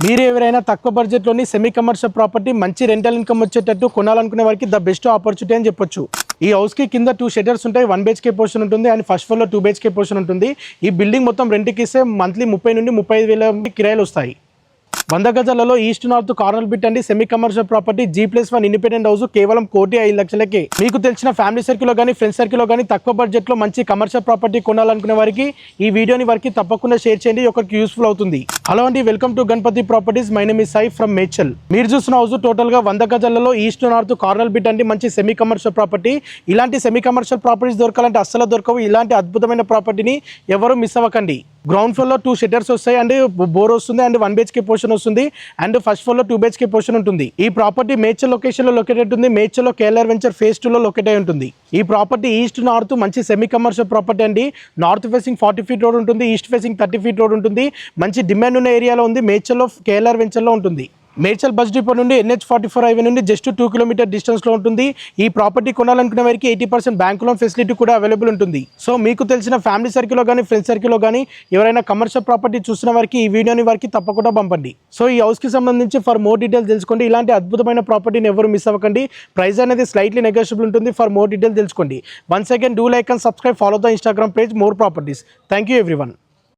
మీరు ఎవరైనా తక్కువ బడ్జెట్లోని సెమీ కమర్షియల్ ప్రాపర్టీ మంచి రెంటల్ ఇన్కమ్ వచ్చేటట్టు కొనాలనుకునే వారికి ద బెస్ట్ ఆపర్చునిటీ అని చెప్పొచ్చు. ఈ హౌస్కి కింద 2 షెటర్స్ ఉంటాయి. 1 BHK పోర్షన్ ఉంటుంది అండ్ ఫస్ట్ ఫ్లోర్లో 2 BHK పోర్షన్ ఉంటుంది. ఈ బిల్డింగ్ మొత్తం రెంట్కి ఇస్తే మంత్లీ 30 నుండి 35,000 కిరాయిలు వస్తాయి. 100 గజాలలో ఈస్ట్ నార్త్ కార్నర్ బిట్ అండి. Semi commercial property G+1 independent house కేవలం 1,05,00,000కే. మీకు తెలిసిన ఫ్యామిలీ సర్కిల్లో కానీ ఫ్రెండ్స్ సర్కిల్లో కానీ తక్కువ బడ్జెట్లో మంచి కమర్షియల్ ప్రాపర్టీ కొనాలనుకునే వారికి ఈ వీడియోని వారికి తప్పకుండా షేర్ చేయండి, ఒకరికి యూస్ఫుల్ అవుతుంది. హలో అండి, welcome to Ganapathi properties. My name is Sai from Medchal. మీరు చూస్తున్న హౌస్ టోటల్గా 100 గజాలలో ఈస్ట్ నార్త్ కార్నర్ బిట్ అండి. మంచి సెమీ కమర్షియల్ ప్రాపర్టీ. ఇలాంటి సెమీ కమర్షియల్ ప్రాపర్టీస్ దొరకాలంటే అస్సలు దొరకవు. ఇలాంటి అద్భుతమైన ప్రాపర్టీని ఎవరు మిస్ అవ్వకండి. గ్రౌండ్ ఫ్లోర్లో 2 షెటర్స్ వస్తాయి అండ్ బోర్ వస్తుంది అండ్ 1 BHK పోర్షన్ వస్తుంది అండ్ ఫస్ట్ ఫ్లోర్లో 2 BHK పోర్షన్ ఉంటుంది. ఈ ప్రాపర్టీ మేడ్చల్ లొకేషన్లో లొకేటెడ్ ఉంది. మేడ్చల్లో KLR వెంచర్ ఫేజ్ 2లో లొకేట్ అయి ఉంటుంది. ఈ ప్రాపర్టీ ఈస్ట్ నార్త్ మంచి సెమీ కమర్షియల్ ప్రాపర్టీ అండి. నార్త్ ఫేసింగ్ 40 feet రోడ్ ఉంటుంది, ఈస్ట్ ఫేసింగ్ 30 feet రోడ్ ఉంటుంది. మంచి డిమాండ్ ఉన్న ఏరియాలో ఉంది. మేడ్చల్లో KLR వెంచర్లో ఉంటుంది. మేడ్చల్ బస్ డిపో నుండి NH44 హైవే నుండి జస్ట్ 2 kilometer డిస్టెన్స్లో ఉంటుంది. ఈ ప్రాపర్టీ కొనాలనుకునే వారికి 80% బ్యాంక్ లోన్ ఫెసిలిటీ కూడా అవైలబుల్ ఉంటుంది. సో మీకు తెలిసిన ఫ్యామిలీ సర్కిల్లో కానీ ఫ్రెండ్స్ సర్కిల్లో కానీ ఎవరైనా కమర్షియల్ ప్రాపర్టీ చూసిన వారికి ఈ వీడియోని వారికి తప్పకుండా పంపండి. సో ఈ హౌస్కి సంబంధించి ఫర్ మోర్ డీటెయిల్స్ తెలుసుకోండి. ఇలాంటి అద్భుతమైన ప్రాపర్టీని ఎవరు మిస్ అవ్వకండి. ప్రైస్ అనేది స్లైట్లీ నెగోషియబుల్ ఉంటుంది. ఫర్ మోర్ డీటెయిల్స్ తెలుసుకోండి. Once again do like and subscribe, follow the Instagram page more properties. Thank you everyone.